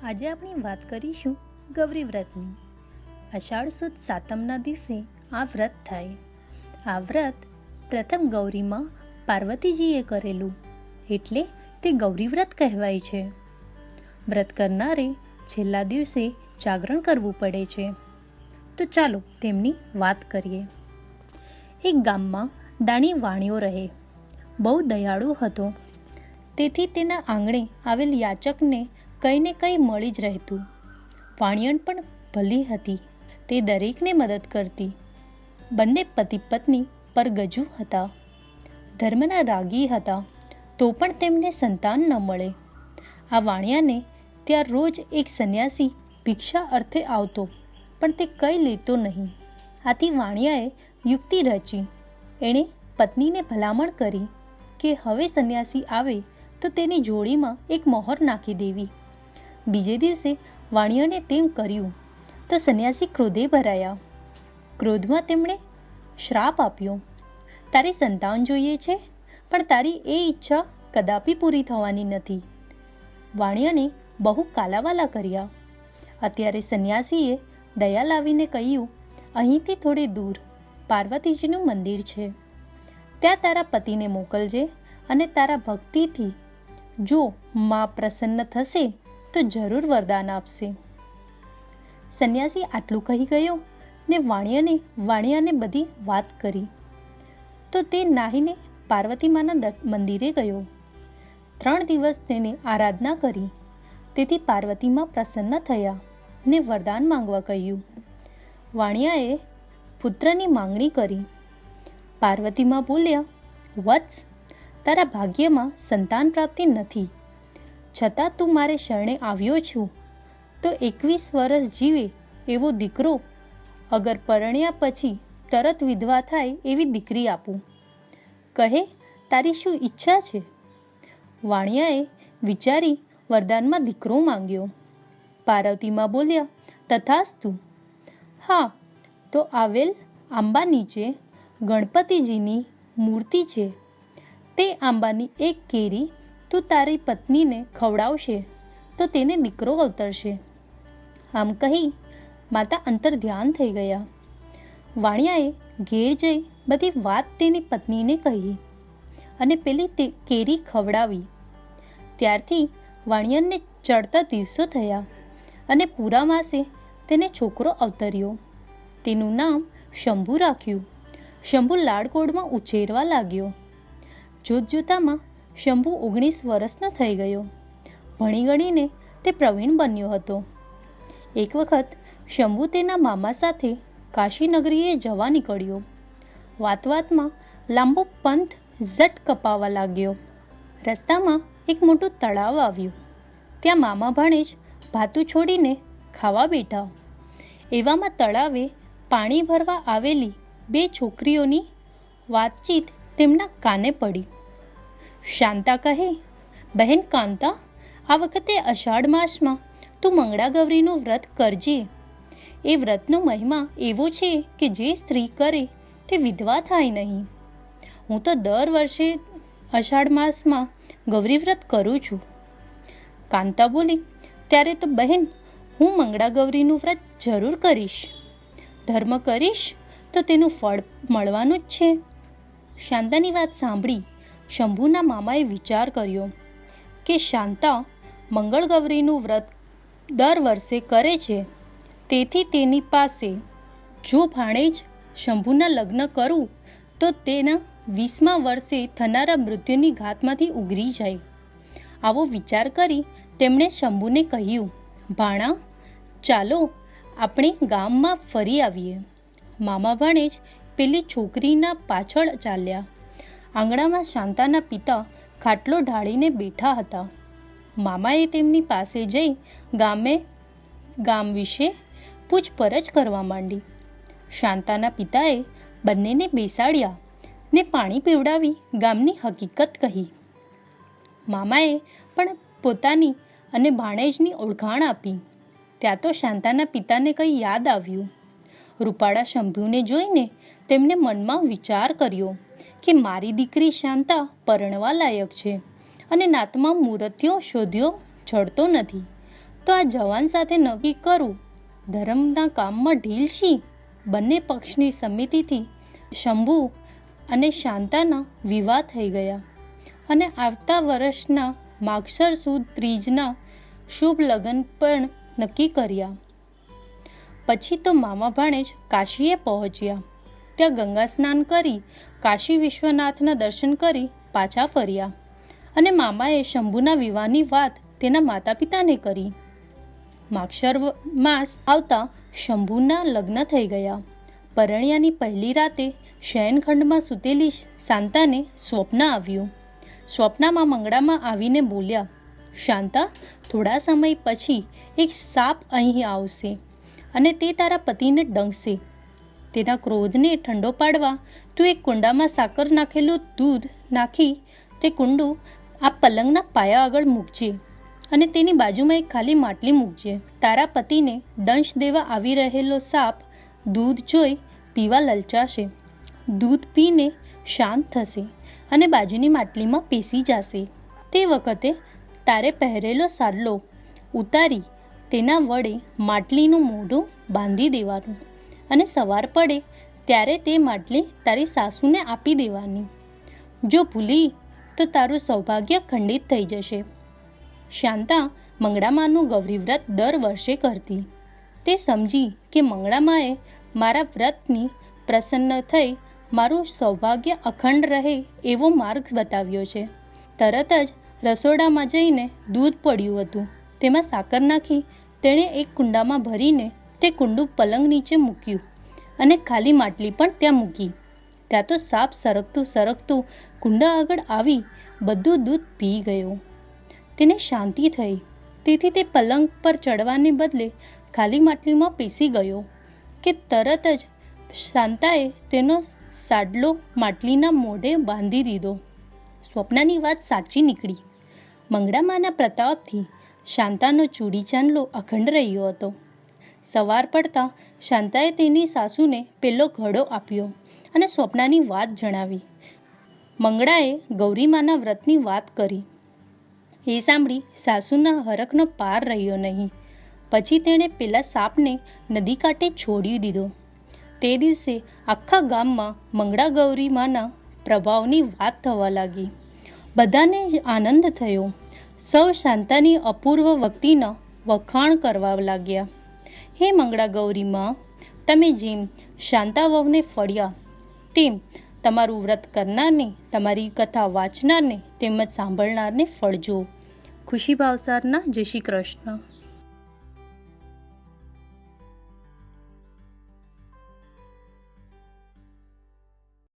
આજે આપણે વાત કરીશું ગૌરી વ્રતની. અષાઢ સુદ સાતમના દિવસે આ વ્રત થાય. આ વ્રત પ્રથમ ગૌરીમાં પાર્વતીજીએ કરેલું, એટલે તે ગૌરી વ્રત કહેવાય છે. વ્રત કરનારે છેલ્લા દિવસે જાગરણ કરવું પડે છે. તો ચાલો તેમની વાત કરીએ. એક ગામમાં દાણી વાણિયો રહે. બહુ દયાળુ હતો. તેથી તેના આંગણે આવેલ યાચકને કંઈ ને કંઈ મળી જ રહેતું. વાણિયણ પણ ભલી હતી. તે દરેકને મદદ કરતી. બંને પતિ પત્ની પરગજુ હતા. ધર્મના રાગી હતા, તો પણ તેમને સંતાન ન મળે. આ વાણિયાને ત્યાં રોજ એક સંન્યાસી ભિક્ષા અર્થે આવતો, પણ તે કંઈ લેતો નહીં. આથી વાણિયાએ યુક્તિ રચી. એણે પત્નીને ભલામણ કરી કે હવે સંન્યાસી આવે તો તેની જોડીમાં એક મોહર નાખી દેવી. બીજે દિવસે વાણિયાને તેમ કર્યું તો સંન્યાસી ક્રોધે ભરાયા. ક્રોધમાં તેમણે શ્રાપ આપ્યો, તારી સંતાન જોઈએ છે, પણ તારી એ ઈચ્છા કદાપી પૂરી થવાની નથી. વાણિયાને બહુ કાલાવાલા કર્યા. અત્યારે સંન્યાસીએ દયા લાવીને કહ્યું, અહીંથી થોડે દૂર પાર્વતીજીનું મંદિર છે. ત્યાં તારા પતિને મોકલજે અને તારા ભક્તિથી જો મા પ્રસન્ન થશે તો જરૂર વરદાન આપશે. સંન્યાસી આટલું કહી ગયો ને વાણિયાને બધી વાત કરી. તો તે નાહીને પાર્વતી માના મંદિરે ગયો. 3 દિવસ તેને આરાધના કરી. તેથી પાર્વતીમાં પ્રસન્ન થયા ને વરદાન માંગવા કહ્યું. વાણિયાએ પુત્રની માંગણી કરી. પાર્વતીમાં બોલ્યા, વત્સ, તારા ભાગ્યમાં સંતાન પ્રાપ્તિ નથી, છતાં તું મારે શરણે આવ્યો છું તો 21 વર્ષ જીવે એવો દીકરો, અગર પરણ્યા પછી તરત વિધવા થાય એવી દીકરી આપું. કહે, તારી શું ઈચ્છા છે? વાણિયાએ વિચારી વરદાનમાં દીકરો માંગ્યો. પાર્વતીમાં બોલ્યા, તથાસ્તુ. હા, તો આવેલ આંબા નીચે ગણપતિજીની મૂર્તિ છે. તે આંબાની એક કેરી તું તારી પત્નીને ખવડાવશે તો તેને દીકરો અવતરશે. આમ કહી માતા અંતર ધ્યાન થઈ ગયા. વાણિયાએ ઘેર જઈ બધી વાત તેની પત્નીને કહી અને પેલી તે કેરી ખવડાવી. ત્યારથી વાણિયનને ચડતા દિવસો થયા અને પૂરા માસે તેને છોકરો અવતર્યો. તેનું નામ શંભુ રાખ્યું. શંભુ લાડકોડમાં ઉછેરવા લાગ્યો. જોતજોતામાં શંભુ 19 વર્ષનો થઈ ગયો. ભણી ગણીને તે પ્રવીણ બન્યો હતો. એક વખત શંભુ તેના મામા સાથે કાશી નગરીએ જવા નીકળ્યો. વાતમાં લાંબો પંથ ઝટ કપાવા લાગ્યો. રસ્તામાં એક મોટું તળાવ આવ્યું. ત્યાં મામા ભાણેજ ભાતું છોડીને ખાવા બેઠા. એવામાં તળાવે પાણી ભરવા આવેલી 2 છોકરીઓની વાતચીત તેમના કાને પડી. શાંતા કહે, બહેન કાંતા, આ વખતે અષાઢ માસમાં તું મંગળા ગૌરીનું વ્રત કરજે. એ વ્રતનો મહિમા એવો છે કે જે સ્ત્રી કરે તે વિધવા થાય નહીં. હું તો દર વર્ષે અષાઢ માસમાં ગૌરી વ્રત કરું છું. કાંતા બોલી, ત્યારે તો બહેન હું મંગળા ગૌરીનું વ્રત જરૂર કરીશ. ધર્મ કરીશ તો તેનું ફળ મળવાનું જ છે. શાંતાની વાત સાંભળી શંભુના મામાએ વિચાર કર્યો કે શાંતા મંગળ ગૌરીનું વ્રત દર વર્ષે કરે છે, તેથી તેની પાસે જો ભાણેજ શંભુના લગ્ન કરું તો તેના 20મા વર્ષે થનારા મૃત્યુની ઘાતમાંથી ઉગરી જાય. આવો વિચાર કરી તેમણે શંભુને કહ્યું, ભાણા, ચાલો આપણે ગામમાં ફરી આવીએ. મામા ભાણેજ પેલી છોકરીના પાછળ ચાલ્યા. આંગણામાં શાંતાના પિતા ખાટલો ઢાળીને બેઠા હતા. મામાએ તેમની પાસે જઈ ગામ વિશે પૂછપરછ કરવા માંડી. શાંતાના પિતાએ બંનેને બેસાડ્યા ને પાણી પીવડાવી ગામની હકીકત કહી. મામાએ પણ પોતાની અને ભાણેજની ઓળખાણ આપી. ત્યાં તો શાંતાના પિતાને કંઈ યાદ આવ્યું. રૂપાળા શંભુને જોઈને તેમને મનમાં વિચાર કર્યો કે મારી દીકરી શાંતા પરણવા લાયક છે અને નાતમાં મૂર્તિઓ શોધ્યો જડતો નથી, તો તો આ જવાન સાથે નક્કી કરું, ધર્મના કામમાં ઢીલ શી? બંને પક્ષની સમિતિથી શંભુ અને શાંતાના વિવાહ થઈ ગયા અને આવતા વર્ષના માગસર સુદ ત્રીજના શુભ લગ્ન પણ નક્કી કર્યા. પછી તો મામા ભાણેજ કાશીએ પહોંચ્યા. ત્યાં ગંગા સ્નાન કરી કાશી વિશ્વનાથના દર્શન કરી પાછા ફર્યા અને મામાએ શંભુના વિવાહની વાત તેના માતા પિતાને કરી. માગશર માસ આવતા શંભુના લગ્ન થઈ ગયા. પરણ્યાની પહેલી રાતે શયનખંડમાં સૂતેલી શાંતાને સ્વપ્ન આવ્યું. સ્વપ્નમાં મંગળામાં આવીને બોલ્યા, શાંતા, થોડા સમય પછી એક સાપ અહીં આવશે અને તે તારા પતિને ડંખશે. તેના ક્રોધને ઠંડો પાડવા તું એક કુંડામાં સાકર નાખેલું દૂધ નાખી તે કુંડું આ પલંગના પાયા આગળ મૂકજે અને તેની બાજુમાં એક ખાલી માટલી મૂકજે. તારા પતિને દંશ દેવા આવી રહેલો સાપ દૂધ જોઈ પીવા લલચાશે. દૂધ પીને શાંત થશે અને બાજુની માટલીમાં પેસી જશે. તે વખતે તારે પહેરેલો સાડલો ઉતારી તેના વડે માટલીનું મોઢું બાંધી દેવાનું અને સવાર પડે ત્યારે તે માટલી તારી સાસુને આપી દેવાની. જો ભૂલી તો તારું સૌભાગ્ય ખંડિત થઈ જશે. શાંતા મંગળામાનું ગૌરી વ્રત દર વર્ષે કરતી. તે સમજી કે મંગળામાએ મારા વ્રતની પ્રસન્ન થઈ મારું સૌભાગ્ય અખંડ રહે એવો માર્ગ બતાવ્યો છે. તરત જ રસોડામાં જઈને દૂધ પડ્યું હતું. તેમાં સાકર નાખી તેણે એક કુંડામાં ભરીને તે કુંડું પલંગ નીચે મૂક્યું અને ખાલી માટલી પણ ત્યાં મૂકી. ત્યાં તો સાપ સરકતું સરકતું કુંડા આગળ આવી બધું દૂધ પી ગયો. તેને શાંતિ થઈ. તેથી તે પલંગ પર ચડવાને બદલે ખાલી માટલીમાં પેસી ગયો કે તરત જ શાંતાએ તેનો સાડલો માટલીના મોઢે બાંધી દીધો. સ્વપ્નની વાત સાચી નીકળી. મંગળામાના પ્રતાપથી શાંતાનો ચૂડી ચાંદલો અખંડ રહ્યો હતો. સવાર પડતા શાંતાએ તેની સાસુને પેલો ઘડો આપ્યો અને સ્વપ્નની વાત જણાવી. મંગળાએ ગૌરીમાના વ્રતની વાત કરી. એ સાંભળી સાસુના હરખનો પાર રહ્યો નહીં. પછી તેણે પેલા સાપને નદી કાંઠે છોડી દીધો. તે દિવસે આખા ગામમાં મંગળા ગૌરીમાના પ્રભાવની વાત થવા લાગી. બધાને આનંદ થયો. સૌ શાંતાની અપૂર્વ ભક્તિના વખાણ કરવા લાગ્યા. હે મંગળા ગૌરીમાં, તમે જેમ શાંતા વહુને ફળ્યા તેમ તમારું વ્રત કરનારને, તમારી કથા વાંચનારને તેમજ સાંભળનારને ફળજો. ખુશી ભાવસારના જય શ્રી કૃષ્ણ.